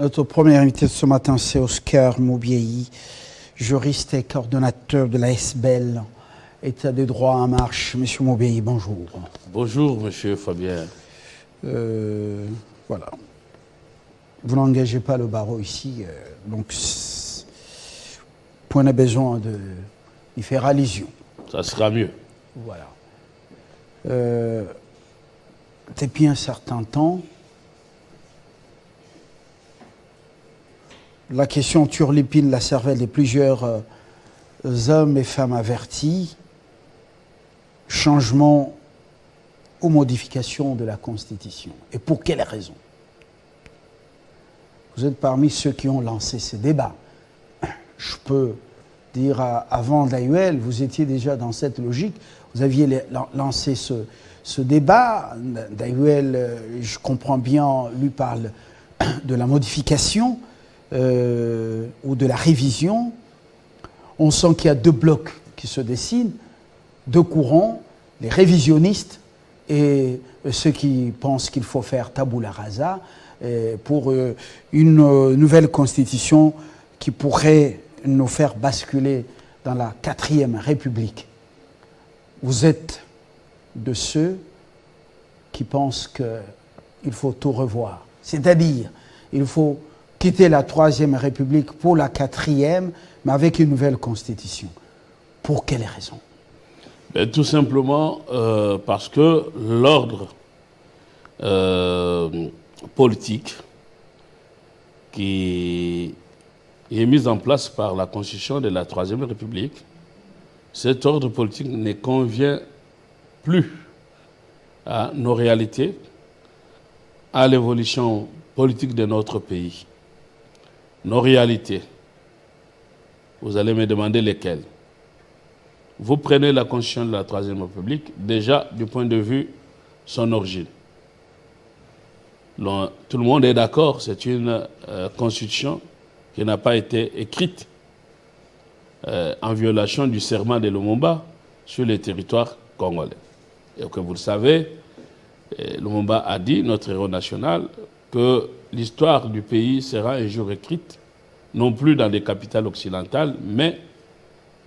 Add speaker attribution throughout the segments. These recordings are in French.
Speaker 1: Notre premier invité de ce matin, c'est Oscar Moubiayi, juriste et coordonnateur de la SBEL, État des droits en marche. Monsieur Moubiayi, bonjour.
Speaker 2: Bonjour, monsieur Fabien.
Speaker 1: Voilà. Vous n'engagez pas le barreau ici, donc point de besoin d'y faire allusion.
Speaker 2: Ça sera mieux.
Speaker 1: Voilà. Depuis un certain temps, la question turlupine la cervelle de plusieurs hommes et femmes avertis. Changement ou modification de la Constitution. Et pour quelles raisons? Vous êtes parmi ceux qui ont lancé ce débat. Je peux dire, avant d'AUL, vous étiez déjà dans cette logique. Vous aviez lancé ce débat. D'AUL, je comprends bien, lui parle de la modification ou de la révision. On sent qu'il y a deux blocs qui se dessinent, deux courants, les révisionnistes et ceux qui pensent qu'il faut faire tabula rasa pour une nouvelle constitution qui pourrait nous faire basculer dans la 4e République. Vous êtes de ceux qui pensent qu'il faut tout revoir. C'est-à-dire, il faut quitter la 3e République pour la 4e, mais avec une nouvelle constitution. Pour quelles raisons?
Speaker 2: Tout simplement parce que l'ordre politique qui est mis en place par la Constitution de la 3e République, cet ordre politique ne convient plus à nos réalités, à l'évolution politique de notre pays. Nos réalités, vous allez me demander lesquelles. Vous prenez la Constitution de la 3e République, déjà du point de vue son origine. Tout le monde est d'accord, c'est une Constitution qui n'a pas été écrite en violation du serment de Lumumba sur les territoires congolais. Et comme vous le savez, Lumumba a dit, notre héros national, que l'histoire du pays sera un jour écrite, non plus dans les capitales occidentales, mais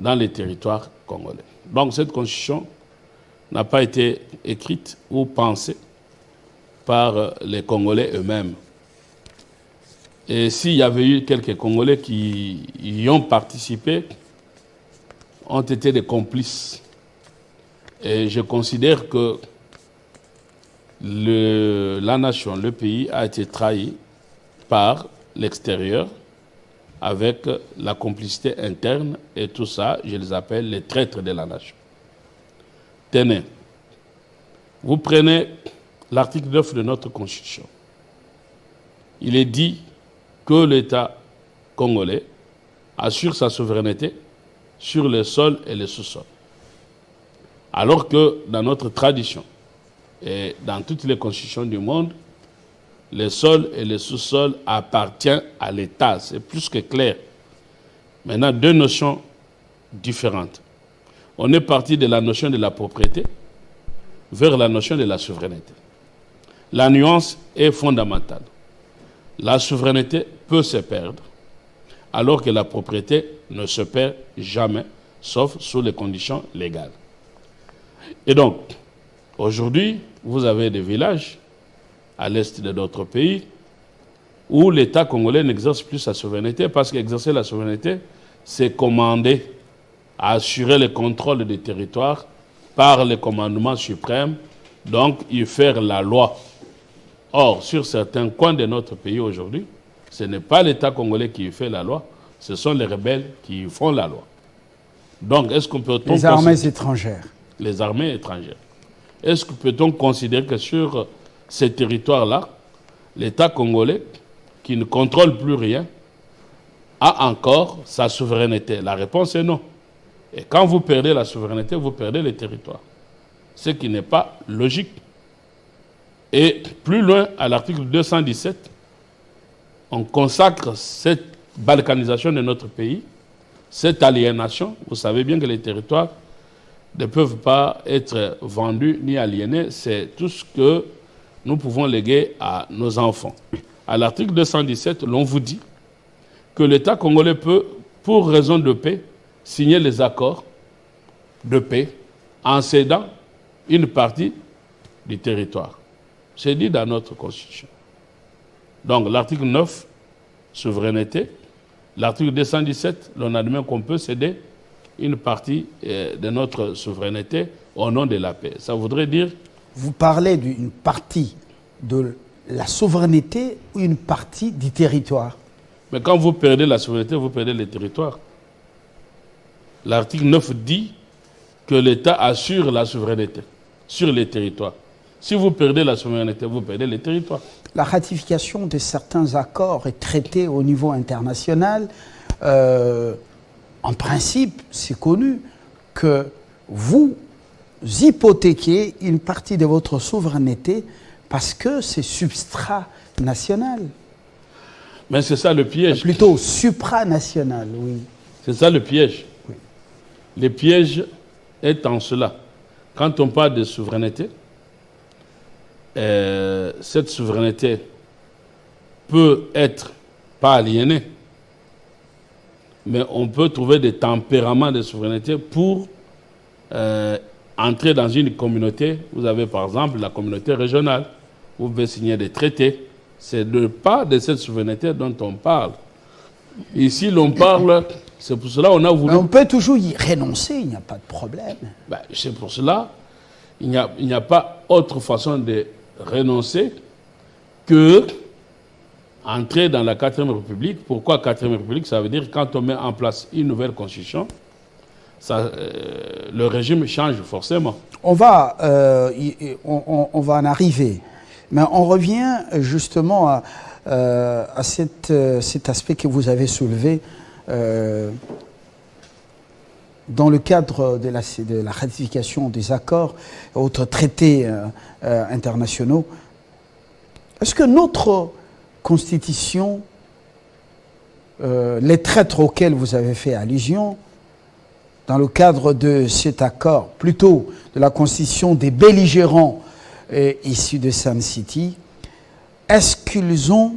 Speaker 2: dans les territoires congolais. Donc cette constitution n'a pas été écrite ou pensée par les Congolais eux-mêmes. Et s'il y avait eu quelques Congolais qui y ont participé, ont été des complices. Et je considère que la nation, le pays a été trahi par l'extérieur avec la complicité interne et tout ça, je les appelle les traîtres de la nation. Tenez, vous prenez l'article 9 de notre Constitution. Il est dit que l'État congolais assure sa souveraineté sur le sol et le sous-sol. Alors que dans notre tradition et dans toutes les constitutions du monde, les sols et les sous-sols appartiennent à l'État. C'est plus que clair. Maintenant, deux notions différentes. On est parti de la notion de la propriété vers la notion de la souveraineté. La nuance est fondamentale. La souveraineté peut se perdre, alors que la propriété ne se perd jamais, sauf sous les conditions légales. Et donc, aujourd'hui, vous avez des villages à l'est de notre pays, où l'État congolais n'exerce plus sa souveraineté, parce qu'exercer la souveraineté, c'est commander à assurer le contrôle des territoires par le commandement suprême, donc y faire la loi. Or, sur certains coins de notre pays aujourd'hui, ce n'est pas l'État congolais qui y fait la loi, ce sont les rebelles qui y font la loi. Donc, est-ce qu'on peut...
Speaker 1: Les armées étrangères.
Speaker 2: Les armées étrangères. Est-ce que peut-on considérer que sur ces territoires-là, l'État congolais, qui ne contrôle plus rien, a encore sa souveraineté? La réponse est non. Et quand vous perdez la souveraineté, vous perdez les territoires. Ce qui n'est pas logique. Et plus loin, à l'article 217, on consacre cette balkanisation de notre pays, cette aliénation. Vous savez bien que les territoires ne peuvent pas être vendus ni aliénés. C'est tout ce que nous pouvons léguer à nos enfants. À l'article 217, l'on vous dit que l'État congolais peut, pour raison de paix, signer les accords de paix en cédant une partie du territoire. C'est dit dans notre Constitution. Donc l'article 9, souveraineté. L'article 217, l'on admet qu'on peut céder une partie de notre souveraineté au nom de la paix. Ça voudrait dire...
Speaker 1: Vous parlez d'une partie de la souveraineté ou une partie du territoire?
Speaker 2: Mais quand vous perdez la souveraineté, vous perdez le territoire. L'article 9 dit que l'État assure la souveraineté sur les territoires. Si vous perdez la souveraineté, vous perdez les territoires.
Speaker 1: La ratification de certains accords et traités au niveau international, en principe, c'est connu que vous hypothéquez une partie de votre souveraineté parce que c'est substrat-national.
Speaker 2: Mais c'est ça le piège.
Speaker 1: Plutôt supranational, oui.
Speaker 2: C'est ça le piège.
Speaker 1: Oui.
Speaker 2: Le piège est en cela. Quand on parle de souveraineté, cette souveraineté peut être pas aliénée, mais on peut trouver des tempéraments de souveraineté pour entrer dans une communauté. Vous avez par exemple la communauté régionale, vous pouvez signer des traités. C'est pas de cette souveraineté dont on parle. Ici, l'on parle, c'est pour cela qu'on a voulu...
Speaker 1: Mais on peut toujours y renoncer, il n'y a pas de problème.
Speaker 2: Ben, c'est pour cela, il n'y a pas autre façon de renoncer que entrer dans la 4e République. Pourquoi 4e République? Ça veut dire quand on met en place une nouvelle constitution, ça, le régime change forcément.
Speaker 1: On va en arriver. Mais on revient justement à cet aspect que vous avez soulevé dans le cadre de la ratification des accords et autres traités internationaux. Est-ce que notre Constitution, les traités auxquels vous avez fait allusion, dans le cadre de cet accord, plutôt de la Constitution des belligérants issus de Sun City, est-ce qu'ils ont,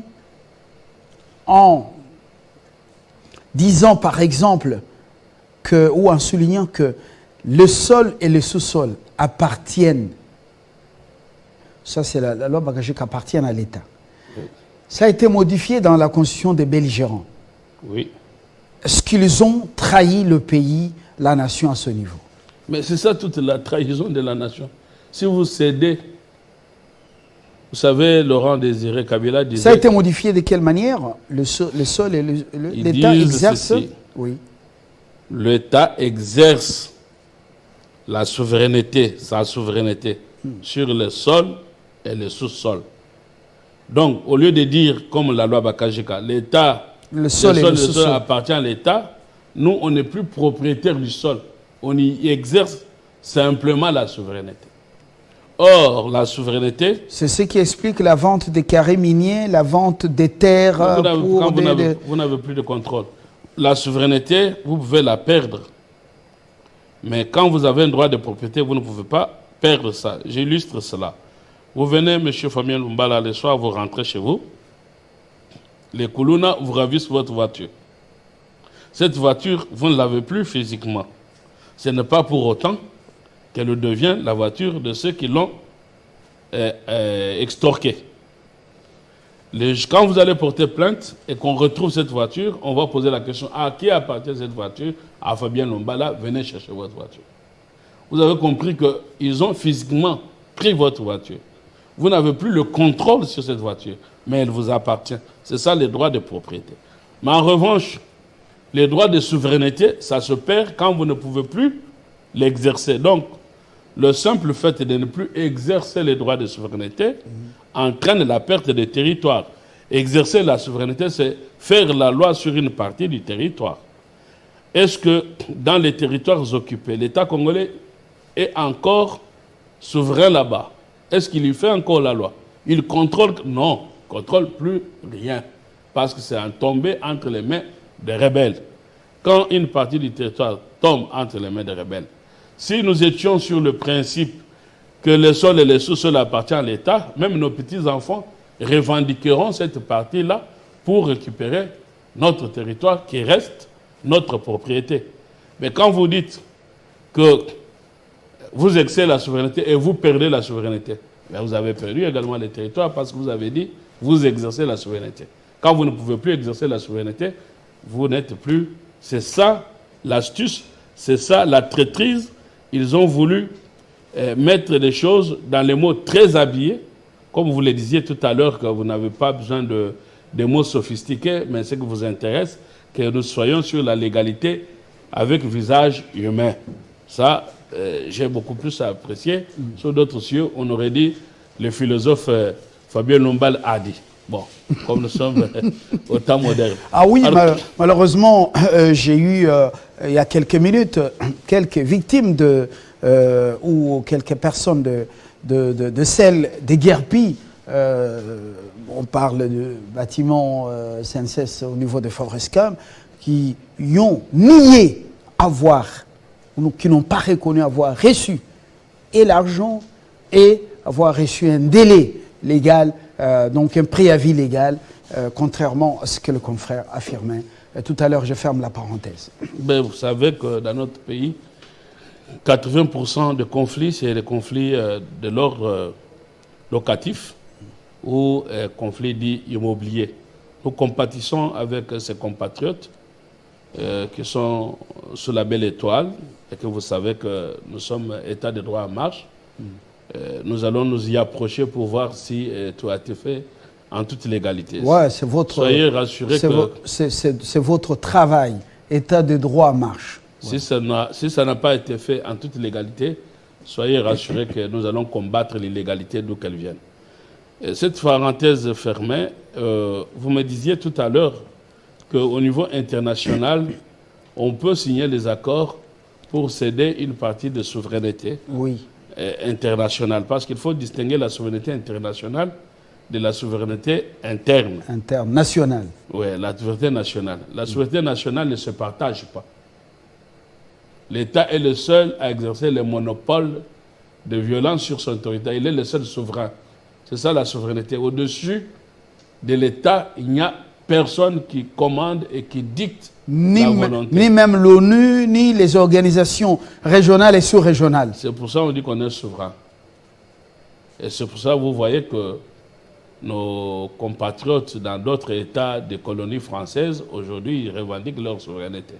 Speaker 1: en disant par exemple ou en soulignant que le sol et le sous-sol appartiennent, ça c'est la loi Bakashik, appartiennent à l'État. Oui. Ça a été modifié dans la Constitution des belligérants.
Speaker 2: Oui.
Speaker 1: Est-ce qu'ils ont trahi le pays, la nation à ce niveau?
Speaker 2: Mais c'est ça toute la trahison de la nation. Si vous cédez... Vous savez, Laurent Désiré Kabila disait...
Speaker 1: Ça a été modifié de quelle manière? Le sol et l'État exercent... Oui.
Speaker 2: L'État exerce la souveraineté, sa souveraineté, sur le sol et le sous-sol. Donc, au lieu de dire, comme la loi Bakashika, l'État, le sol et le sous-sol appartient à l'État, nous, on n'est plus propriétaire du sol. On y exerce simplement la souveraineté. Or, la souveraineté...
Speaker 1: C'est ce qui explique la vente des carrés miniers, la vente des terres...
Speaker 2: Vous n'avez plus de contrôle. La souveraineté, vous pouvez la perdre. Mais quand vous avez un droit de propriété, vous ne pouvez pas perdre ça. J'illustre cela. Vous venez, M. Fabien Lumbala, le soir, vous rentrez chez vous. Les Koulouna vous ravissent votre voiture. Cette voiture, vous ne l'avez plus physiquement. Ce n'est pas pour autant qu'elle devient la voiture de ceux qui l'ont extorquée. Quand vous allez porter plainte et qu'on retrouve cette voiture, on va poser la question, à qui appartient cette voiture? À Fabien Lumbala, venez chercher votre voiture. Vous avez compris qu'ils ont physiquement pris votre voiture. Vous n'avez plus le contrôle sur cette voiture, mais elle vous appartient. C'est ça les droits de propriété. Mais en revanche, les droits de souveraineté, ça se perd quand vous ne pouvez plus l'exercer. Donc, le simple fait de ne plus exercer les droits de souveraineté entraîne la perte des territoires. Exercer la souveraineté, c'est faire la loi sur une partie du territoire. Est-ce que dans les territoires occupés, l'État congolais est encore souverain là-bas? Est-ce qu'il y fait encore la loi? Il contrôle? Non, il ne contrôle plus rien. Parce que c'est un tombé entre les mains des rebelles. Quand une partie du territoire tombe entre les mains des rebelles, si nous étions sur le principe que le sol et le sous-sol appartiennent à l'État, même nos petits-enfants revendiquerons cette partie-là pour récupérer notre territoire qui reste notre propriété. Mais quand vous dites que vous exercez la souveraineté et vous perdez la souveraineté, mais vous avez perdu également les territoires parce que vous avez dit vous exercez la souveraineté. Quand vous ne pouvez plus exercer la souveraineté, vous n'êtes plus. C'est ça l'astuce, c'est ça la traîtrise. Ils ont voulu mettre les choses dans les mots très habillés. Comme vous le disiez tout à l'heure, que vous n'avez pas besoin de mots sophistiqués, mais ce qui vous intéresse, que nous soyons sur la légalité avec visage humain. Ça, j'ai beaucoup plus à apprécier. Sur d'autres cieux, on aurait dit, le philosophe Fabien Lombal a dit. Bon, comme nous sommes au temps moderne.
Speaker 1: Ah oui, malheureusement, j'ai eu, il y a quelques minutes, quelques victimes ou quelques personnes de celles des guerpilles. On parle du bâtiment SNCF au niveau de Fabrescam, qui y ont nié avoir, ou qui n'ont pas reconnu avoir reçu et l'argent et avoir reçu un délai légal, donc un préavis légal, contrairement à ce que le confrère affirmait. Tout à l'heure, je ferme la parenthèse.
Speaker 2: Ben, vous savez que dans notre pays, 80% de conflits, c'est des conflits de l'ordre locatif ou conflits dits immobiliers. Nous compatissons avec ces compatriotes qui sont sous la belle étoile et que vous savez que nous sommes État de droit en marche. Nous allons nous y approcher pour voir si tout a été fait en toute légalité.
Speaker 1: Ouais, c'est votre,
Speaker 2: soyez rassurés que
Speaker 1: c'est votre travail, État de droit en marche.
Speaker 2: Si ça n'a pas été fait en toute légalité, soyez rassurés que nous allons combattre l'illégalité d'où qu'elle vienne. Et cette parenthèse fermée, vous me disiez tout à l'heure qu'au niveau international, on peut signer les accords pour céder une partie de souveraineté internationale. Parce qu'il faut distinguer la souveraineté internationale de la souveraineté interne.
Speaker 1: Interne, nationale.
Speaker 2: Oui, la souveraineté nationale. La souveraineté nationale ne se partage pas. L'État est le seul à exercer le monopole de violence sur son territoire. Il est le seul souverain. C'est ça la souveraineté. Au-dessus de l'État, il n'y a personne qui commande et qui dicte la volonté.
Speaker 1: Ni même l'ONU, ni les organisations régionales et sous-régionales.
Speaker 2: C'est pour ça qu'on dit qu'on est souverain. Et c'est pour ça que vous voyez que nos compatriotes dans d'autres États des colonies françaises, aujourd'hui, ils revendiquent leur souveraineté.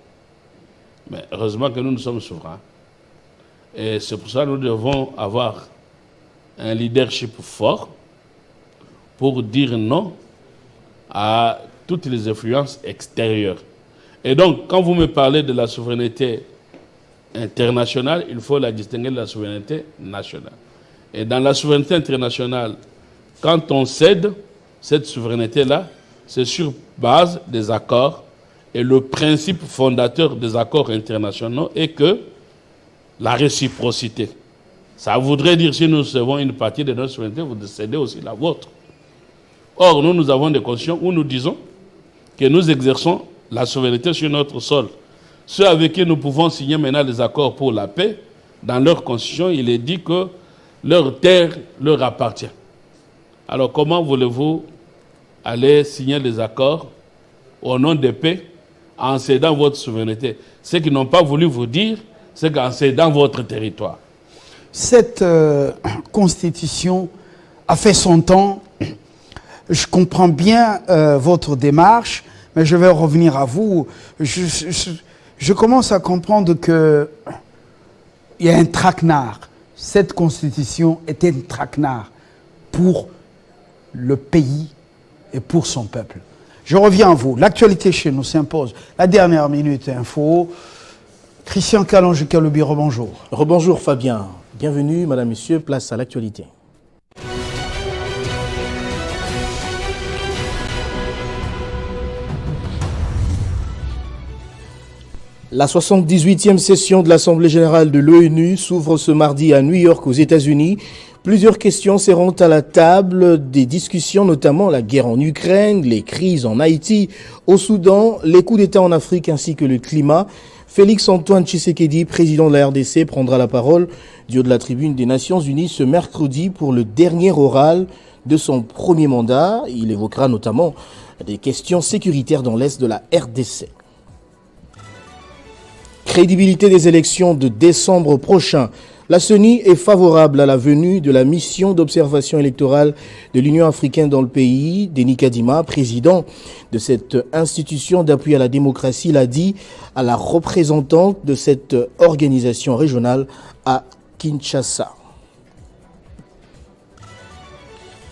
Speaker 2: Mais heureusement que nous sommes souverains. Et c'est pour ça que nous devons avoir un leadership fort pour dire non à toutes les influences extérieures. Et donc, quand vous me parlez de la souveraineté internationale, il faut la distinguer de la souveraineté nationale. Et dans la souveraineté internationale, quand on cède cette souveraineté-là, c'est sur base des accords. Et le principe fondateur des accords internationaux est que la réciprocité. Ça voudrait dire, si nous recevons une partie de notre souveraineté, vous cédez aussi la vôtre. Or, nous avons des constitutions où nous disons que nous exerçons la souveraineté sur notre sol. Ceux avec qui nous pouvons signer maintenant des accords pour la paix, dans leur constitution, il est dit que leur terre leur appartient. Alors, comment voulez-vous aller signer des accords au nom de paix en cédant votre souveraineté? Ceux qui n'ont pas voulu vous dire, c'est qu'en cédant votre territoire.
Speaker 1: Cette constitution a fait son temps. Je comprends bien votre démarche, mais je vais revenir à vous. Je commence à comprendre qu'il y a un traquenard. Cette constitution était un traquenard pour le pays et pour son peuple. Je reviens à vous. L'actualité chez nous s'impose. La dernière minute info. Christian Kalonji-Kaloubi, rebonjour.
Speaker 3: Rebonjour Fabien. Bienvenue, madame, monsieur. Place à l'actualité. La 78e session de l'Assemblée générale de l'ONU s'ouvre ce mardi à New York, aux États-Unis. Plusieurs questions seront à la table des discussions, notamment la guerre en Ukraine, les crises en Haïti, au Soudan, les coups d'État en Afrique ainsi que le climat. Félix-Antoine Tshisekedi, président de la RDC, prendra la parole du haut de la tribune des Nations Unies ce mercredi pour le dernier oral de son premier mandat. Il évoquera notamment des questions sécuritaires dans l'est de la RDC. Crédibilité des élections de décembre prochain. La CENI est favorable à la venue de la mission d'observation électorale de l'Union africaine dans le pays. Denis Kadima, président de cette institution d'appui à la démocratie, l'a dit à la représentante de cette organisation régionale à Kinshasa.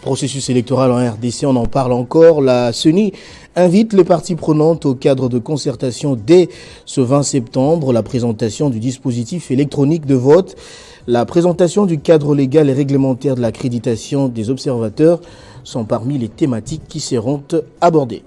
Speaker 3: Processus électoral en RDC, on en parle encore. La CENI invite les parties prenantes au cadre de concertation dès ce 20 septembre. La présentation du dispositif électronique de vote, la présentation du cadre légal et réglementaire de l'accréditation des observateurs sont parmi les thématiques qui seront abordées.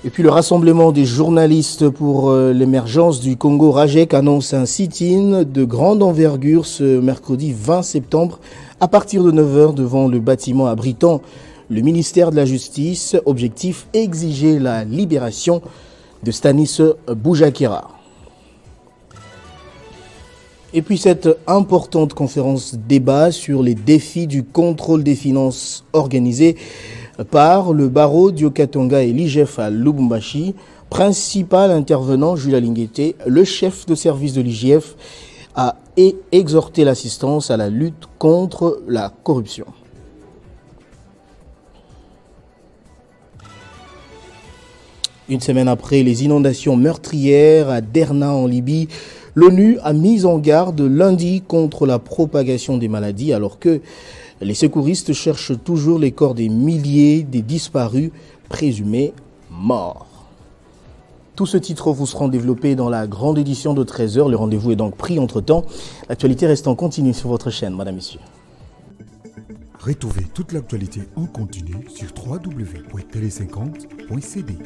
Speaker 3: Et puis le rassemblement des journalistes pour l'émergence du Congo, RAJEC, annonce un sit-in de grande envergure ce mercredi 20 septembre à partir de 9h devant le bâtiment abritant le ministère de la Justice. Objectif, exiger la libération de Stanis Boujakera. Et puis cette importante conférence débat sur les défis du contrôle des finances organisée par le barreau d'Yokatonga et l'IGF à Lubumbashi. Principal intervenant, Jules Alinguete, le chef de service de l'IGF, a exhorté l'assistance à la lutte contre la corruption. Une semaine après les inondations meurtrières à Derna en Libye, l'ONU a mis en garde lundi contre la propagation des maladies alors que les secouristes cherchent toujours les corps des milliers des disparus présumés morts. Tout ce titre vous sera développé dans la grande édition de 13h. Le rendez-vous est donc pris entre-temps. L'actualité reste en continu sur votre chaîne, madame, messieurs.
Speaker 4: Retrouvez toute l'actualité en continu sur www.tele50.cd.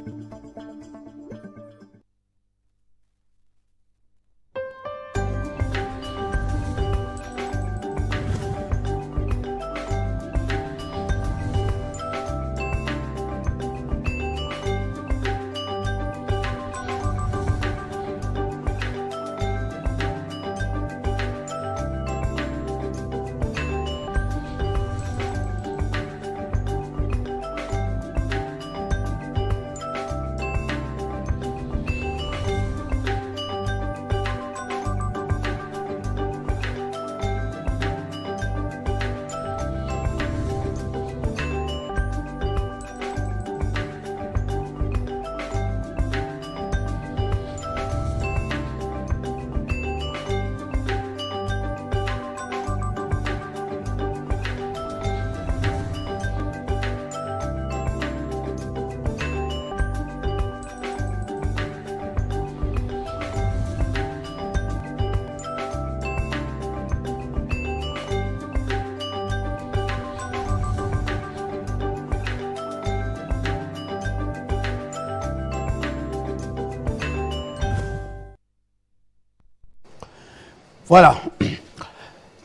Speaker 1: Voilà.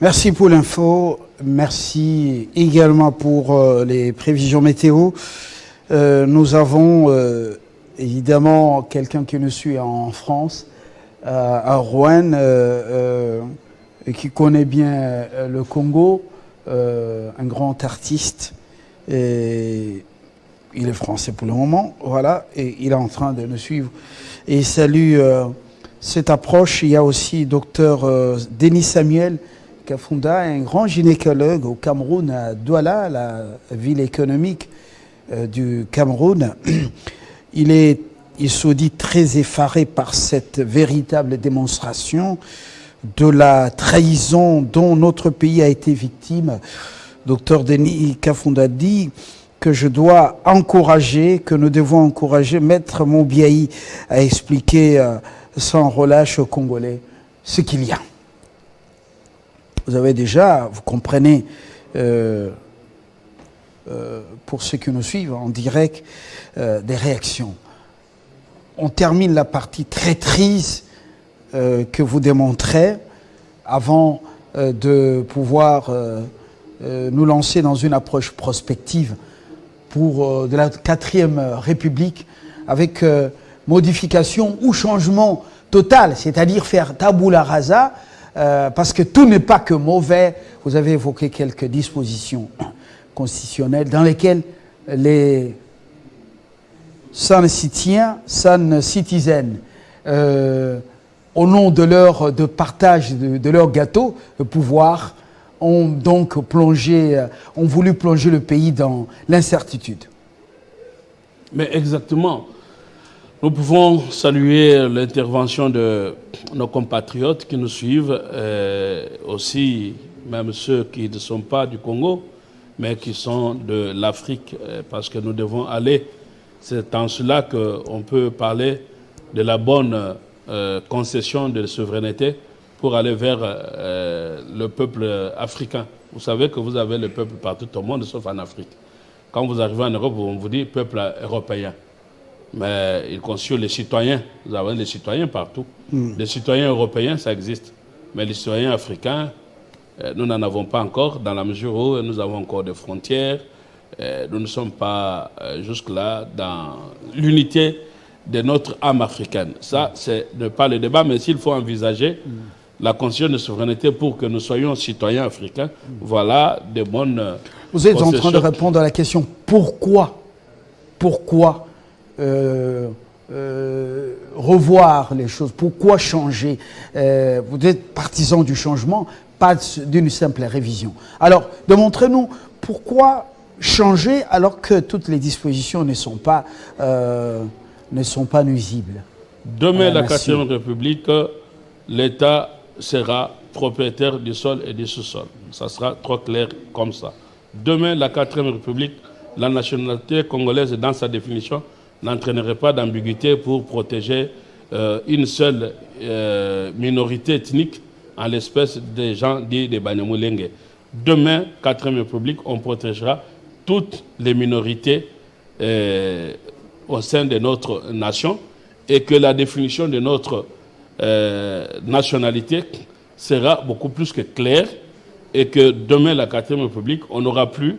Speaker 1: Merci pour l'info. Merci également pour les prévisions météo. Nous avons évidemment quelqu'un qui nous suit en France, à Rouen, qui connaît bien le Congo, un grand artiste. Et il est français pour le moment, voilà, et il est en train de nous suivre. Et salue cette approche. Il y a aussi docteur Denis Samuel Kafunda, un grand gynécologue au Cameroun, à Douala, la ville économique du Cameroun. Il se dit très effaré par cette véritable démonstration de la trahison dont notre pays a été victime. Docteur Denis Kafunda dit que je dois encourager, que nous devons encourager Maître Mobiaï à expliquer sans relâche aux Congolais ce qu'il y a. Vous avez déjà, vous comprenez, pour ceux qui nous suivent en direct, des réactions. On termine la partie traîtrise que vous démontrez avant de pouvoir nous lancer dans une approche prospective pour de la 4e République avec modification ou changement total, c'est-à-dire faire tabula rasa, parce que tout n'est pas que mauvais. Vous avez évoqué quelques dispositions constitutionnelles dans lesquelles les citizens, au nom de partage de leur gâteau, le pouvoir, ont donc ont voulu plonger le pays dans l'incertitude.
Speaker 2: Mais exactement. Nous pouvons saluer l'intervention de nos compatriotes qui nous suivent, aussi même ceux qui ne sont pas du Congo, mais qui sont de l'Afrique, parce que nous devons aller. C'est en cela qu'on peut parler de la bonne concession de souveraineté pour aller vers le peuple africain. Vous savez que vous avez le peuple partout au monde, sauf en Afrique. Quand vous arrivez en Europe, on vous dit peuple européen. Mais il constitue les citoyens. Vous avez les citoyens partout. Les citoyens européens, ça existe. Mais les citoyens africains, nous n'en avons pas encore, dans la mesure où nous avons encore des frontières. Nous ne sommes pas jusque-là dans l'unité de notre âme africaine. Ça, c'est pas le débat, mais s'il faut envisager la constitution de souveraineté pour que nous soyons citoyens africains, voilà de bonnes...
Speaker 1: Vous êtes en train de répondre à la question pourquoi revoir les choses, pourquoi changer. Vous êtes partisan du changement, pas d'une simple révision. Alors, démontrez-nous pourquoi changer alors que toutes les dispositions ne sont pas nuisibles.
Speaker 2: Demain, la 4e République, l'État sera propriétaire du sol et du sous-sol. Ça sera trop clair comme ça. Demain, la 4e République, la nationalité congolaise, dans sa définition, n'entraînerait pas d'ambiguïté pour protéger une seule minorité ethnique, en l'espèce des gens dits des Banyamulenge. Demain, 4e République, on protégera toutes les minorités au sein de notre nation et que la définition de notre nationalité sera beaucoup plus que claire et que demain, la 4e République, on n'aura plus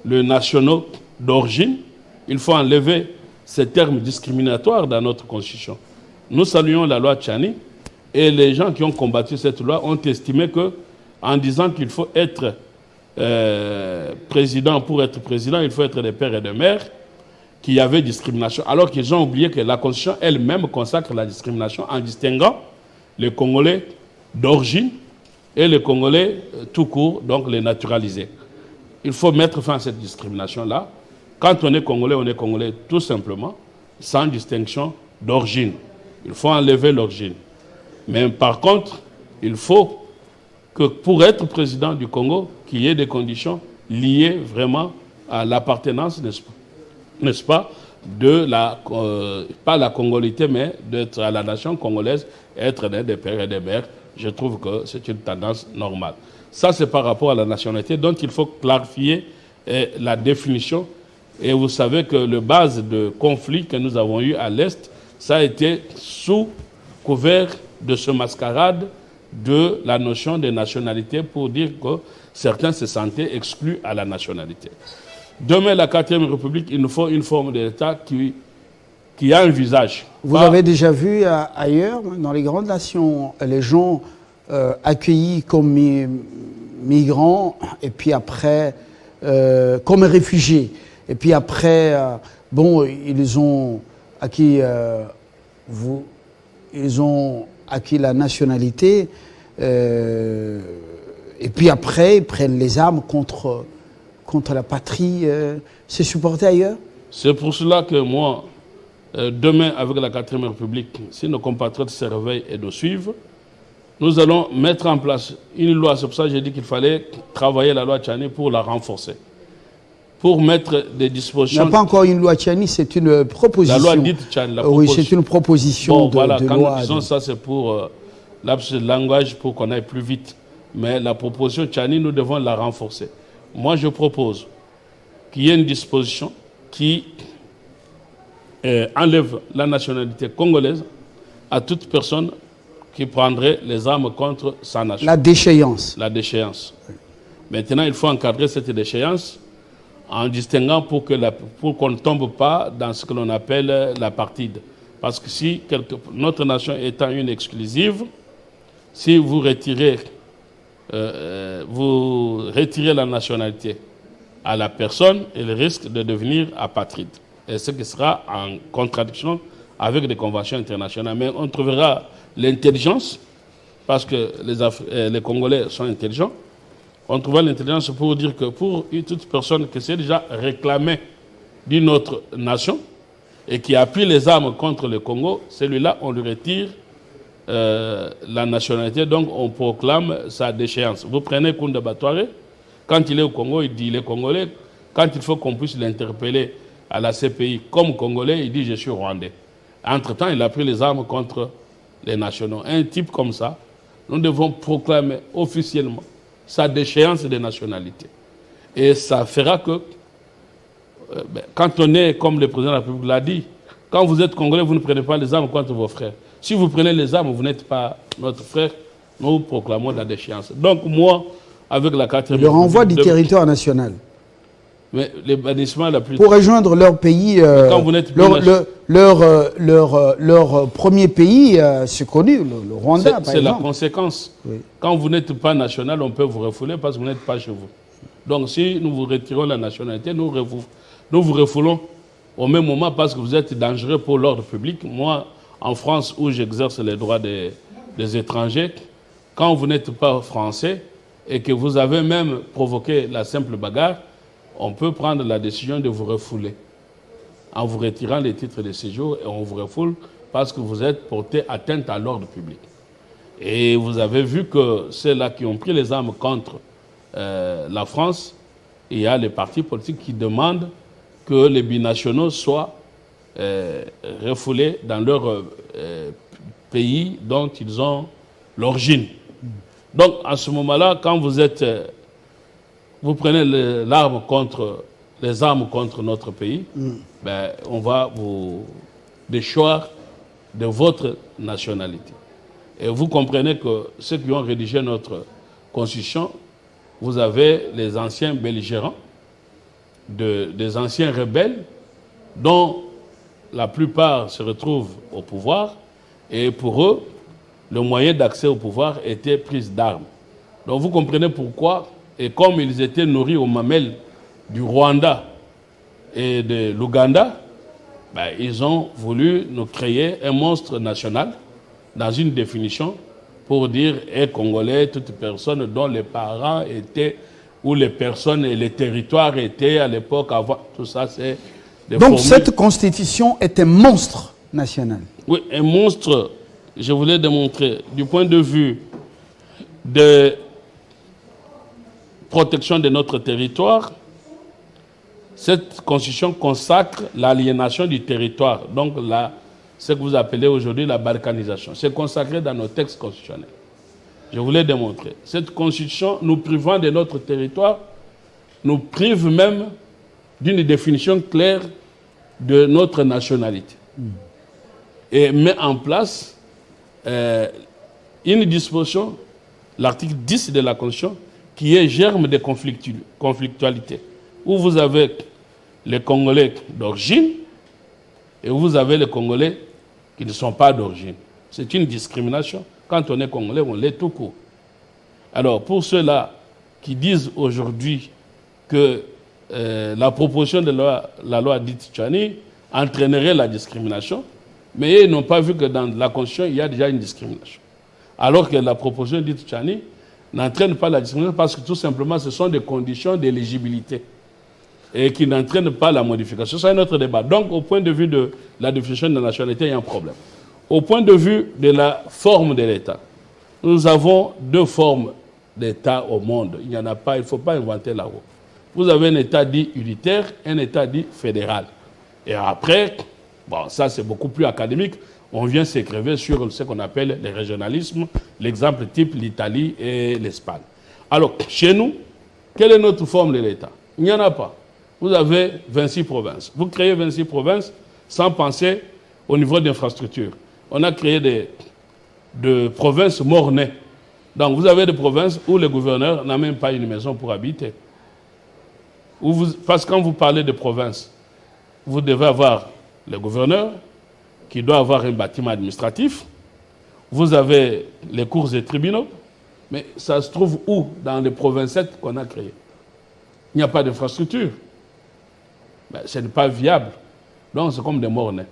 Speaker 2: le national d'origine. Il faut enlever ces termes discriminatoires dans notre Constitution. Nous saluons la loi Tchani et les gens qui ont combattu cette loi ont estimé que, en disant qu'il faut être président, pour être président, il faut être des pères et des mères, qu'il y avait discrimination, alors qu'ils ont oublié que la Constitution elle-même consacre la discrimination en distinguant les Congolais d'origine et les Congolais tout court, donc les naturalisés. Il faut mettre fin à cette discrimination-là. Quand on est Congolais tout simplement, sans distinction d'origine. Il faut enlever l'origine. Mais par contre, il faut que pour être président du Congo, qu'il y ait des conditions liées vraiment à l'appartenance, n'est-ce pas, de la, pas la congolité, mais d'être à la nation congolaise, être des pères et des mères. Je trouve que c'est une tendance normale. Ça, c'est par rapport à la nationalité, donc il faut clarifier la définition. Et vous savez que le base de conflit que nous avons eu à l'Est, ça a été sous couvert de ce mascarade de la notion de nationalité pour dire que certains se sentaient exclus à la nationalité. Demain, la 4e République, il nous faut une forme d'État qui a un visage.
Speaker 1: Vous avez déjà vu ailleurs, dans les grandes nations, les gens accueillis comme migrants et puis après comme réfugiés. Et puis après, bon, ils ont acquis la nationalité. Et puis après, ils prennent les armes contre la patrie. C'est supporté ailleurs?
Speaker 2: C'est pour cela que moi, demain, avec la 4e République, si nos compatriotes se réveillent et nous suivent, nous allons mettre en place une loi. C'est pour ça que j'ai dit qu'il fallait travailler la loi Tchani pour la renforcer. Pour mettre des dispositions...
Speaker 1: Il n'y a pas encore une loi Tchani, c'est une proposition.
Speaker 2: La loi dite Tchani.
Speaker 1: Oui, c'est une proposition de
Speaker 2: voilà,
Speaker 1: de
Speaker 2: quand
Speaker 1: loi.
Speaker 2: nous disons ça, c'est pour l'absence de langage, pour qu'on aille plus vite. Mais la proposition Tchani, nous devons la renforcer. Moi, je propose qu'il y ait une disposition qui enlève la nationalité congolaise à toute personne qui prendrait les armes contre sa nation.
Speaker 1: La déchéance.
Speaker 2: La déchéance. Maintenant, il faut encadrer cette déchéance en distinguant pour qu'on ne tombe pas dans ce que l'on appelle l'apartheid. Parce que si notre nation étant une exclusive, si vous retirez la nationalité à la personne, elle risque de devenir apatride. Et ce qui sera en contradiction avec des conventions internationales. Mais on trouvera l'intelligence, parce que les Congolais sont intelligents, on trouvera l'intelligence pour dire que pour toute personne qui s'est déjà réclamée d'une autre nation et qui appuie les armes contre le Congo, celui-là, on lui retire la nationalité, donc on proclame sa déchéance. Vous prenez Kounda Batouare, quand il est au Congo, il dit il est Congolais. Quand il faut qu'on puisse l'interpeller à la CPI comme Congolais, il dit je suis Rwandais. Entre-temps, il a pris les armes contre les nationaux. Un type comme ça, nous devons proclamer officiellement sa déchéance de nationalité. Et ça fera que, quand on est, comme le président de la République l'a dit, quand vous êtes Congolais, vous ne prenez pas les armes contre vos frères. Si vous prenez les armes, vous n'êtes pas notre frère, nous proclamons la déchéance. Donc moi, avec la 4e...
Speaker 1: Le renvoi du territoire national.
Speaker 2: Mais les bannissements la plus...
Speaker 1: Pour rejoindre leur pays,
Speaker 2: quand vous n'êtes plus
Speaker 1: leur premier pays, c'est connu, le Rwanda, par exemple.
Speaker 2: C'est la conséquence.
Speaker 1: Oui.
Speaker 2: Quand vous n'êtes pas national, on peut vous refouler parce que vous n'êtes pas chez vous. Donc si nous vous retirons la nationalité, nous vous refoulons au même moment parce que vous êtes dangereux pour l'ordre public. Moi, en France, où j'exerce les droits des étrangers, quand vous n'êtes pas français et que vous avez même provoqué la simple bagarre, on peut prendre la décision de vous refouler en vous retirant les titres de séjour et on vous refoule parce que vous êtes porté atteinte à l'ordre public. Et vous avez vu que ceux-là qui ont pris les armes contre la France, il y a les partis politiques qui demandent que les binationaux soient refoulés dans leur pays dont ils ont l'origine. Donc, à ce moment-là, quand vous prenez les armes contre notre pays, on va vous déchoir de votre nationalité. Et vous comprenez que ceux qui ont rédigé notre constitution, vous avez les anciens belligérants, des anciens rebelles, dont la plupart se retrouvent au pouvoir, et pour eux, le moyen d'accès au pouvoir était prise d'armes. Donc vous comprenez pourquoi, et comme ils étaient nourris aux mamelles du Rwanda et de l'Ouganda, ils ont voulu nous créer un monstre national dans une définition pour dire Congolais, toute personne dont les parents étaient, ou les personnes et les territoires étaient à l'époque avant. Tout ça, c'est des
Speaker 1: Donc
Speaker 2: formules.
Speaker 1: cette constitution est un monstre national.
Speaker 2: Oui, un monstre, je voulais démontrer, du point de vue de protection de notre territoire, cette constitution consacre l'aliénation du territoire, donc ce que vous appelez aujourd'hui la balkanisation. C'est consacré dans nos textes constitutionnels. Je voulais démontrer. Cette constitution, nous privant de notre territoire, nous prive même d'une définition claire de notre nationalité. Et met en place une disposition, l'article 10 de la Constitution, qui est germe de conflictualité, où vous avez les Congolais d'origine et où vous avez les Congolais qui ne sont pas d'origine. C'est une discrimination. Quand on est Congolais, on l'est tout court. Alors, pour ceux-là qui disent aujourd'hui que la proposition de la loi dite Tchani entraînerait la discrimination, mais ils n'ont pas vu que dans la Constitution, il y a déjà une discrimination. Alors que la proposition dite Tchani n'entraîne pas la discrimination parce que tout simplement, ce sont des conditions d'éligibilité et qui n'entraînent pas la modification. C'est un autre débat. Donc, au point de vue de la définition de la nationalité, il y a un problème. Au point de vue de la forme de l'État, nous avons deux formes d'État au monde. Il n'y en a pas, il ne faut pas inventer la roue. Vous avez un État dit unitaire, un État dit fédéral. Et après, bon, ça c'est beaucoup plus académique, on vient s'écrever sur ce qu'on appelle les régionalismes, l'exemple type l'Italie et l'Espagne. Alors, chez nous, quelle est notre forme de l'État? Il n'y en a pas. Vous avez 26 provinces. Vous créez 26 provinces sans penser au niveau d'infrastructure. On a créé des provinces mornées. Donc vous avez des provinces où le gouverneur n'a même pas une maison pour habiter. Parce que quand vous parlez de provinces, vous devez avoir le gouverneur qui doit avoir un bâtiment administratif. Vous avez les cours et tribunaux. Mais ça se trouve où dans les provinces qu'on a créées? Il n'y a pas d'infrastructure. Ben, ce n'est pas viable. Donc c'est comme des morts-nés.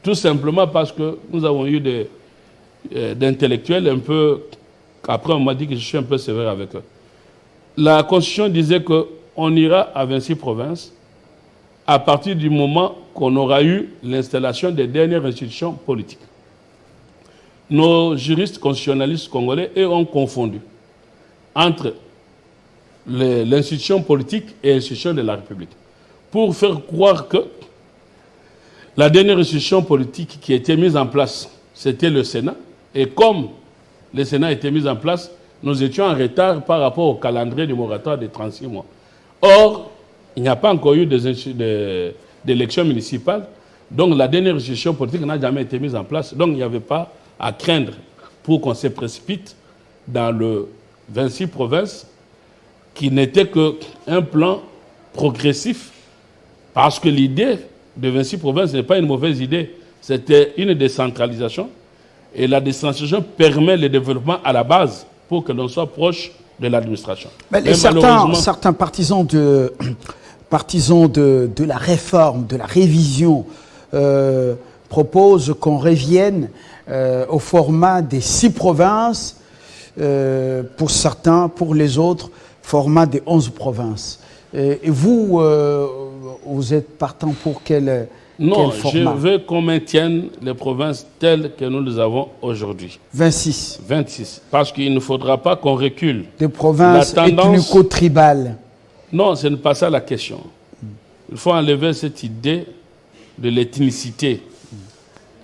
Speaker 2: Tout simplement parce que nous avons eu d'intellectuels un peu... Après, on m'a dit que je suis un peu sévère avec eux. La Constitution disait qu'on ira à 26 provinces à partir du moment qu'on aura eu l'installation des dernières institutions politiques. Nos juristes constitutionnalistes congolais, eux, ont confondu entre l'institution politique et l'institution de la République pour faire croire que la dernière institution politique qui a été mise en place, c'était le Sénat. Et comme le Sénat a été mis en place, nous étions en retard par rapport au calendrier du moratoire de 36 mois. Or, il n'y a pas encore eu d'élections municipales. Donc, la dernière institution politique n'a jamais été mise en place. Donc, il n'y avait pas à craindre pour qu'on se précipite dans le 26 provinces qui n'était qu'un plan progressif. Parce que l'idée de 26 provinces n'est pas une mauvaise idée. C'était une décentralisation. Et la décentralisation permet le développement à la base pour que l'on soit proche de l'administration.
Speaker 1: Mais certains partisans de la réforme, de la révision, proposent qu'on revienne au format des 6 provinces, pour certains, pour les autres, format des 11 provinces. Et vous, vous êtes partant pour quel format?
Speaker 2: Je veux qu'on maintienne les provinces telles que nous les avons aujourd'hui.
Speaker 1: 26.
Speaker 2: 26. Parce qu'il ne faudra pas qu'on recule.
Speaker 1: Des provinces ethnico-tribales.
Speaker 2: Non, ce n'est pas ça la question. Il faut enlever cette idée de l'ethnicité.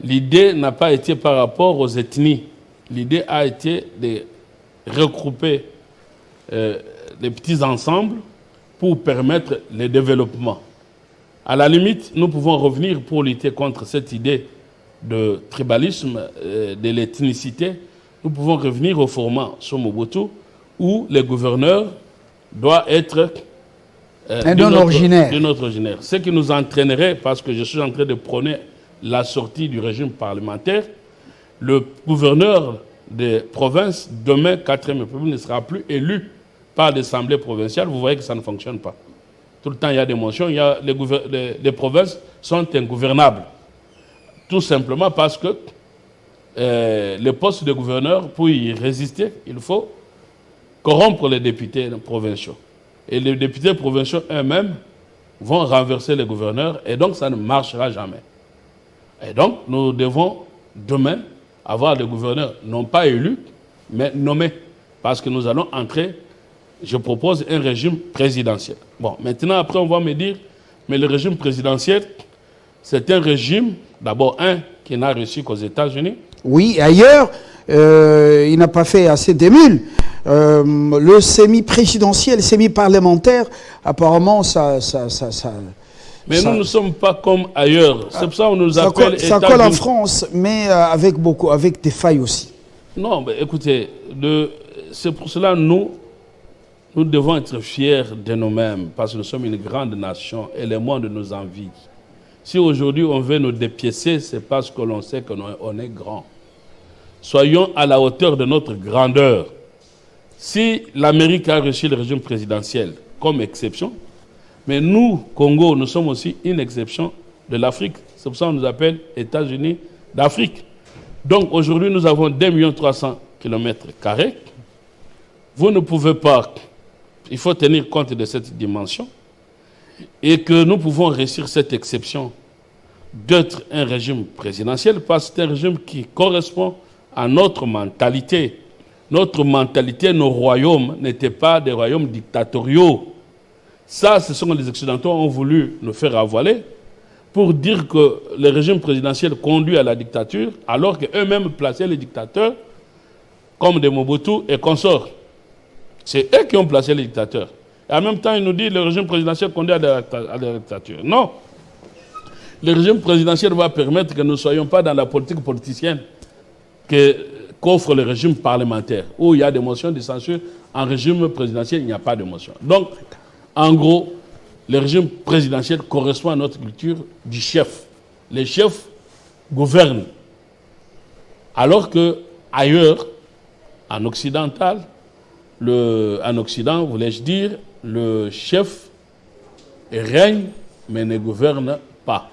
Speaker 2: L'idée n'a pas été par rapport aux ethnies. L'idée a été de regrouper les petits ensembles pour permettre le développement. À la limite, nous pouvons revenir pour lutter contre cette idée de tribalisme, de l'ethnicité. Nous pouvons revenir au format sur Mobutu où le gouverneur doit être
Speaker 1: d'un originaire.
Speaker 2: Ce qui nous entraînerait, parce que je suis en train de prôner la sortie du régime parlementaire, le gouverneur des provinces, demain, 4e République, ne sera plus élu par l'Assemblée provinciale. Vous voyez que ça ne fonctionne pas. Tout le temps, il y a des motions. Les provinces sont ingouvernables. Tout simplement parce que le poste de gouverneur, pour y résister, il faut corrompre les députés provinciaux. Et les députés provinciaux eux-mêmes vont renverser les gouverneurs. Et donc, ça ne marchera jamais. Et donc, nous devons demain avoir des gouverneurs non pas élus, mais nommés. Parce que nous allons entrer, je propose un régime présidentiel. Bon, maintenant, après, on va me dire, mais le régime présidentiel, c'est un régime, d'abord, qui n'a réussi qu'aux États-Unis.
Speaker 1: Oui, ailleurs, il n'a pas fait assez d'émules. Le semi-présidentiel, semi-parlementaire, apparemment, ça
Speaker 2: mais nous ne sommes pas comme ailleurs. C'est pour ça qu'on nous appelle
Speaker 1: ça colle en France, mais avec des failles aussi.
Speaker 2: Non, mais écoutez, c'est pour cela nous devons être fiers de nous-mêmes, parce que nous sommes une grande nation et le monde nous envie. Si aujourd'hui on veut nous dépiécer, c'est parce que l'on sait qu'on est grand. Soyons à la hauteur de notre grandeur. Si l'Amérique a reçu le régime présidentiel comme exception, mais nous, Congo, nous sommes aussi une exception de l'Afrique. C'est pour ça qu'on nous appelle États-Unis d'Afrique. Donc aujourd'hui, nous avons 2 300 km². Vous ne pouvez pas, il faut tenir compte de cette dimension, et que nous pouvons réussir cette exception d'être un régime présidentiel, parce que c'est un régime qui correspond à notre mentalité. Notre mentalité, nos royaumes n'étaient pas des royaumes dictatoriaux. Ça, ce sont les Occidentaux qui ont voulu nous faire avaler pour dire que le régime présidentiel conduit à la dictature, alors qu'eux-mêmes plaçaient les dictateurs comme des Mobutu et consorts. C'est eux qui ont placé les dictateurs. Et en même temps, ils nous disent que le régime présidentiel conduit à la dictature. Non. Le régime présidentiel va permettre que nous ne soyons pas dans la politique politicienne qu'offre le régime parlementaire, où il y a des motions de censure. En régime présidentiel, il n'y a pas de motion. Donc, en gros, le régime présidentiel correspond à notre culture du chef. Le chef gouverne. Alors que ailleurs, en occidental, en Occident, voulais-je dire, le chef règne mais ne gouverne pas.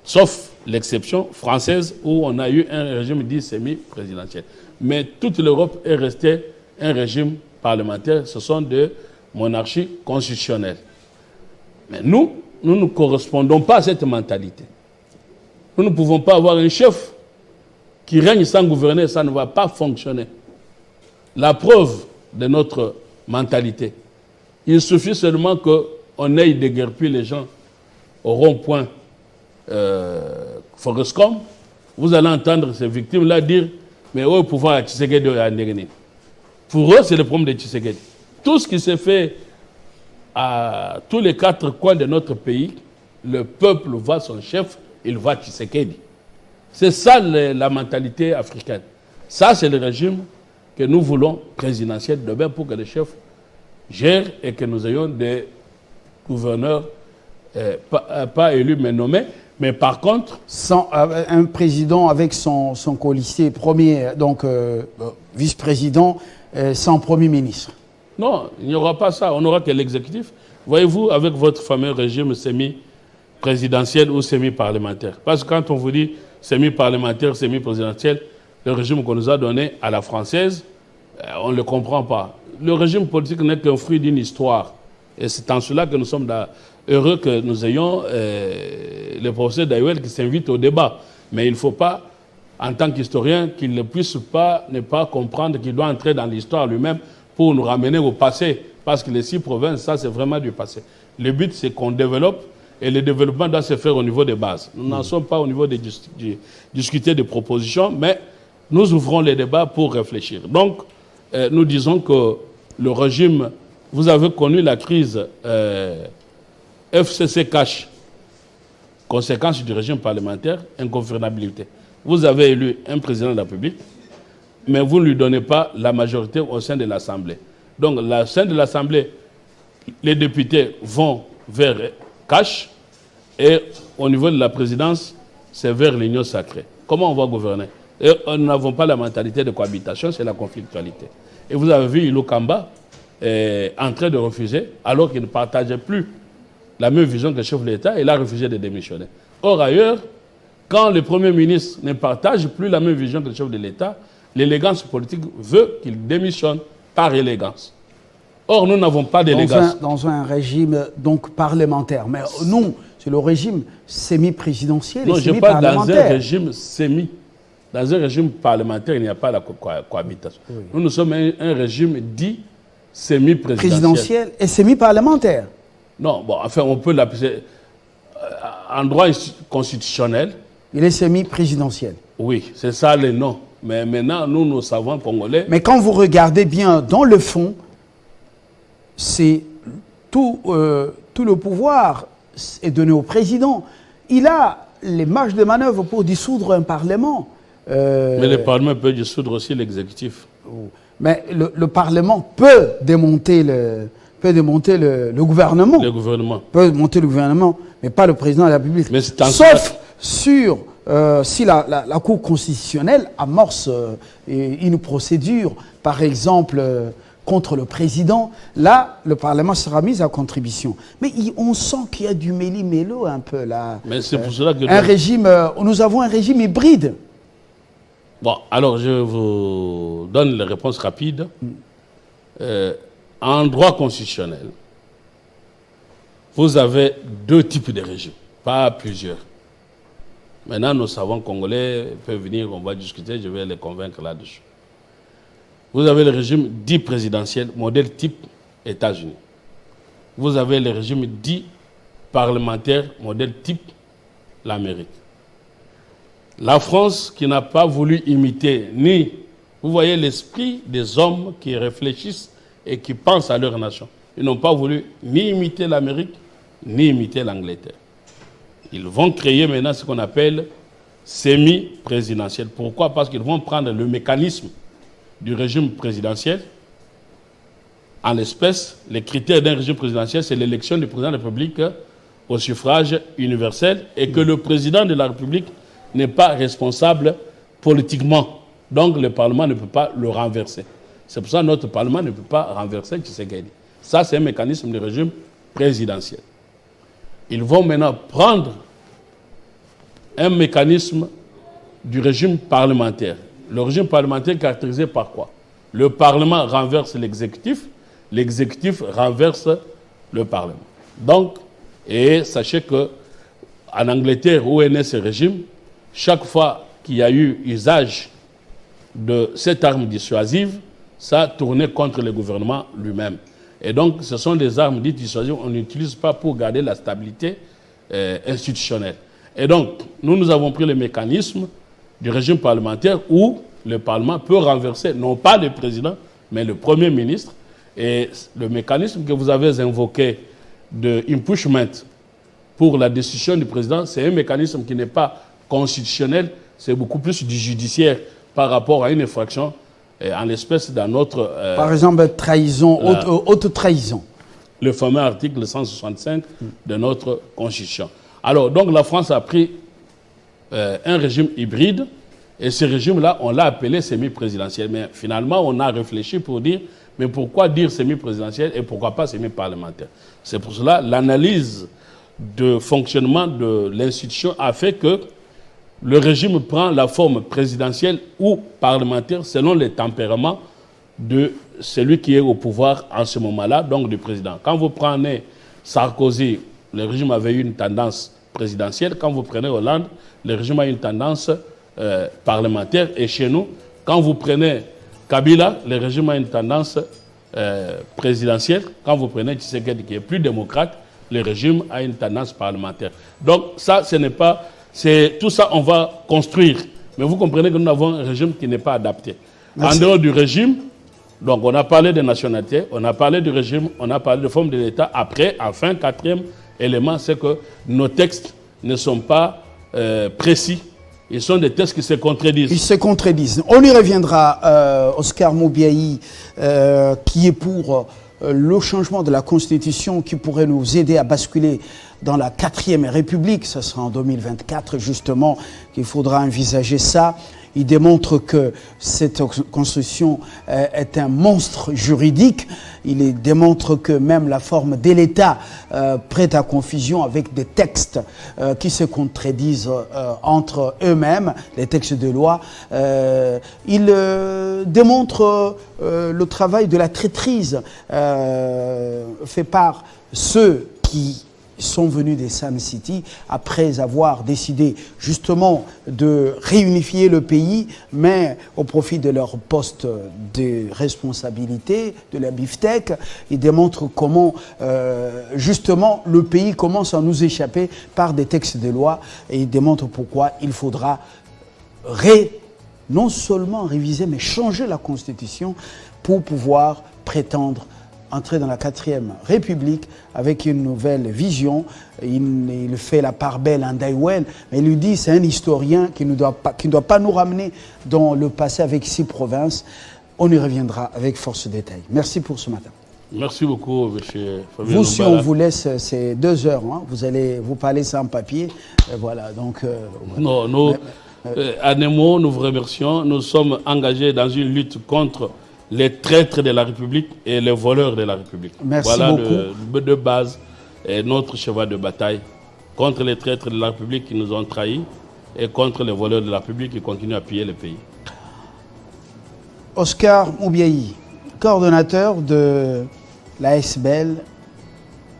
Speaker 2: Sauf l'exception française où on a eu un régime dit semi-présidentiel. Mais toute l'Europe est restée un régime parlementaire. Ce sont des monarchies constitutionnelles. Mais nous ne correspondons pas à cette mentalité. Nous ne pouvons pas avoir un chef qui règne sans gouverner, ça ne va pas fonctionner. La preuve de notre mentalité, il suffit seulement qu'on aille déguerpir les gens au rond-point Forestcom. Vous allez entendre ces victimes-là dire « Mais au pouvoir à Tshisekedi et à Ndegeni ». Pour eux, c'est le problème de Tshisekedi. Tout ce qui s'est fait à tous les 4 coins de notre pays, le peuple voit son chef, il voit Tshisekedi. C'est ça la mentalité africaine. Ça, c'est le régime que nous voulons présidentiel demain pour que les chefs gèrent et que nous ayons des gouverneurs pas élus mais nommés. Mais par contre...
Speaker 1: un président avec son colistier premier, donc vice-président, sans premier ministre.
Speaker 2: Non, il n'y aura pas ça. On n'aura que l'exécutif. Voyez-vous, avec votre fameux régime semi-présidentiel ou semi-parlementaire. Parce que quand on vous dit semi-parlementaire, semi-présidentiel, le régime qu'on nous a donné à la française, on ne le comprend pas. Le régime politique n'est qu'un fruit d'une histoire. Et c'est en cela que nous sommes heureux que nous ayons le professeur Dayuel qui s'invite au débat. Mais il ne faut pas, en tant qu'historien, qu'il ne puisse pas ne pas comprendre qu'il doit entrer dans l'histoire lui-même pour nous ramener au passé. Parce que les 6 provinces, ça c'est vraiment du passé. Le but c'est qu'on développe et le développement doit se faire au niveau des bases. Nous n'en sommes pas au niveau de discuter des propositions, mais nous ouvrons les débats pour réfléchir. Donc, nous disons que le régime, vous avez connu la crise FCC cash, conséquence du régime parlementaire, ingouvernabilité. Vous avez élu un président de la République, mais vous ne lui donnez pas la majorité au sein de l'Assemblée. Donc, au sein de l'Assemblée, les députés vont vers cash et au niveau de la présidence, c'est vers l'union sacrée. Comment on va gouverner? Et nous n'avons pas la mentalité de cohabitation, c'est la conflictualité. Et vous avez vu Ilou Kamba en train de refuser, alors qu'il ne partageait plus la même vision que le chef de l'État, il a refusé de démissionner. Or, ailleurs, quand le Premier ministre ne partage plus la même vision que le chef de l'État, l'élégance politique veut qu'il démissionne par élégance. Or, nous n'avons pas d'élégance.
Speaker 1: Dans un régime donc parlementaire. Mais non, c'est le régime semi-présidentiel et semi-parlementaire.
Speaker 2: Non, je parle dans un régime semi. Dans un régime parlementaire, il n'y a pas la cohabitation. Oui. Nous sommes un régime dit semi-présidentiel.
Speaker 1: Présidentiel et semi-parlementaire.
Speaker 2: Non, bon, enfin, on peut l'appeler en droit constitutionnel.
Speaker 1: Il est semi-présidentiel.
Speaker 2: Oui, c'est ça le nom. Mais maintenant, nous savons congolais.
Speaker 1: Mais quand vous regardez bien dans le fond, c'est tout le pouvoir est donné au président. Il a les marges de manœuvre pour dissoudre un parlement.
Speaker 2: Mais le Parlement peut dissoudre aussi l'exécutif.
Speaker 1: Mais le Parlement peut démonter le gouvernement.
Speaker 2: Le gouvernement.
Speaker 1: Peut monter le gouvernement, mais pas le président de la République.
Speaker 2: Mais
Speaker 1: sauf sur si la Cour constitutionnelle amorce une procédure, par exemple, contre le président, là, le Parlement sera mis à contribution. Mais on sent qu'il y a du méli-mélo un peu là.
Speaker 2: Mais c'est pour cela que...
Speaker 1: nous avons un régime hybride.
Speaker 2: Bon, alors je vous donne les réponses rapides. En droit constitutionnel, vous avez 2 types de régimes, pas plusieurs. Maintenant, nous savons Congolais peuvent venir, on va discuter, je vais les convaincre là-dessus. Vous avez le régime dit présidentiel, modèle type États-Unis. Vous avez le régime dit parlementaire, modèle type l'Amérique. La France qui n'a pas voulu imiter ni, vous voyez l'esprit des hommes qui réfléchissent et qui pensent à leur nation. Ils n'ont pas voulu ni imiter l'Amérique, ni imiter l'Angleterre. Ils vont créer maintenant ce qu'on appelle semi-présidentiel. Pourquoi? Parce qu'ils vont prendre le mécanisme du régime présidentiel. En l'espèce, les critères d'un régime présidentiel, c'est l'élection du président de la République au suffrage universel et que le président de la République n'est pas responsable politiquement. Donc le Parlement ne peut pas le renverser. C'est pour ça que notre Parlement ne peut pas renverser Tshisekedi. Ça, c'est un mécanisme du régime présidentiel. Ils vont maintenant prendre un mécanisme du régime parlementaire. Le régime parlementaire est caractérisé par quoi? Le Parlement renverse l'exécutif renverse le Parlement. Donc, et sachez que en Angleterre, où est né ce régime, chaque fois qu'il y a eu usage de cette arme dissuasive, ça tournait contre le gouvernement lui-même. Et donc, ce sont des armes dites dissuasives qu'on n'utilise pas pour garder la stabilité institutionnelle. Et donc, nous avons pris le mécanisme du régime parlementaire où le Parlement peut renverser, non pas le président, mais le Premier ministre. Et le mécanisme que vous avez invoqué de impeachment pour la décision du président, c'est un mécanisme qui n'est pas constitutionnel, c'est beaucoup plus du judiciaire par rapport à une infraction, en l'espèce dans notre...
Speaker 1: Par exemple, trahison, haute trahison.
Speaker 2: Le fameux article 165 de notre Constitution. Alors, donc la France a pris un régime hybride, et ce régime-là, on l'a appelé semi-présidentiel. Mais finalement, on a réfléchi pour dire, mais pourquoi dire semi-présidentiel et pourquoi pas semi-parlementaire? C'est pour cela l'analyse de fonctionnement de l'institution a fait que le régime prend la forme présidentielle ou parlementaire selon les tempéraments de celui qui est au pouvoir en ce moment-là, donc du président. Quand vous prenez Sarkozy, le régime avait eu une tendance présidentielle. Quand vous prenez Hollande, le régime a une tendance parlementaire. Et chez nous, quand vous prenez Kabila, le régime a une tendance présidentielle. Quand vous prenez Tshisekedi, qui est plus démocrate, le régime a une tendance parlementaire. Donc ça, ce n'est pas... Tout ça, on va construire. Mais vous comprenez que nous avons un régime qui n'est pas adapté.
Speaker 1: Merci.
Speaker 2: En dehors du régime, donc on a parlé de nationalité, on a parlé du régime, on a parlé de forme de l'État. Après, enfin, quatrième élément, c'est que nos textes ne sont pas précis. Ils sont des textes qui se contredisent.
Speaker 1: Ils se contredisent. On y reviendra, Oscar Moubiaï, qui est pour le changement de la Constitution qui pourrait nous aider à basculer dans la 4e République. Ce sera en 2024, justement, qu'il faudra envisager ça. Il démontre que cette Constitution est un monstre juridique. Il démontre que même la forme de l'État prête à confusion avec des textes qui se contredisent entre eux-mêmes, les textes de loi. Il démontre le travail de la traîtrise fait par ceux qui sont venus des Sun City après avoir décidé justement de réunifier le pays, mais au profit de leur poste de responsabilité, de la BIFTEC. Ils démontrent comment justement le pays commence à nous échapper par des textes de loi, et ils démontrent pourquoi il faudra non seulement réviser, mais changer la Constitution pour pouvoir prétendre entrer dans la 4e République avec une nouvelle vision. Il fait la part belle à Ndaiwel, mais il lui dit c'est un historien qui ne doit pas nous ramener dans le passé avec 6 provinces. On y reviendra avec force détail. Merci pour ce matin.
Speaker 2: Merci beaucoup, M. Fabien.
Speaker 1: Vous, si on vous laisse, c'est 2 heures. Hein. Vous allez vous parler sans papier. Voilà, donc...
Speaker 2: non, nous, à Nemo, nous vous remercions. Nous sommes engagés dans une lutte contre les traîtres de la République et les voleurs de la République.
Speaker 1: Merci
Speaker 2: voilà
Speaker 1: beaucoup.
Speaker 2: de base et notre cheval de bataille contre les traîtres de la République qui nous ont trahis et contre les voleurs de la République qui continuent à piller le pays.
Speaker 1: Oscar Moubiaï, coordonnateur de la SBL,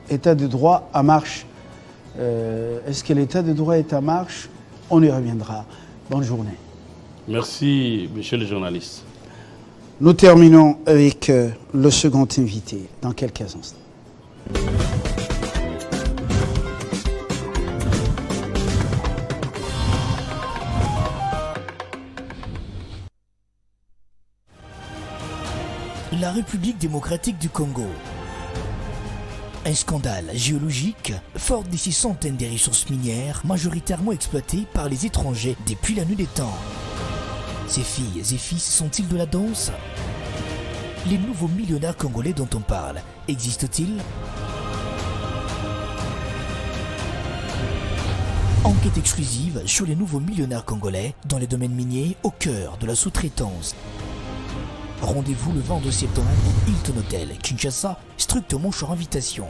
Speaker 1: État de droit à marche. Est-ce que l'État de droit est à marche? On y reviendra. Bonne journée.
Speaker 2: Merci, monsieur le journaliste.
Speaker 1: Nous terminons avec le second invité dans quelques instants.
Speaker 5: La République démocratique du Congo. Un scandale géologique, fort de 6 centaines de ressources minières majoritairement exploitées par les étrangers depuis la nuit des temps. Ces filles et fils sont-ils de la danse? Les nouveaux millionnaires congolais dont on parle, existent-ils? Enquête exclusive sur les nouveaux millionnaires congolais dans les domaines miniers au cœur de la sous-traitance. Rendez-vous le 22 septembre, Hilton Hotel, Kinshasa, strictement sur invitation.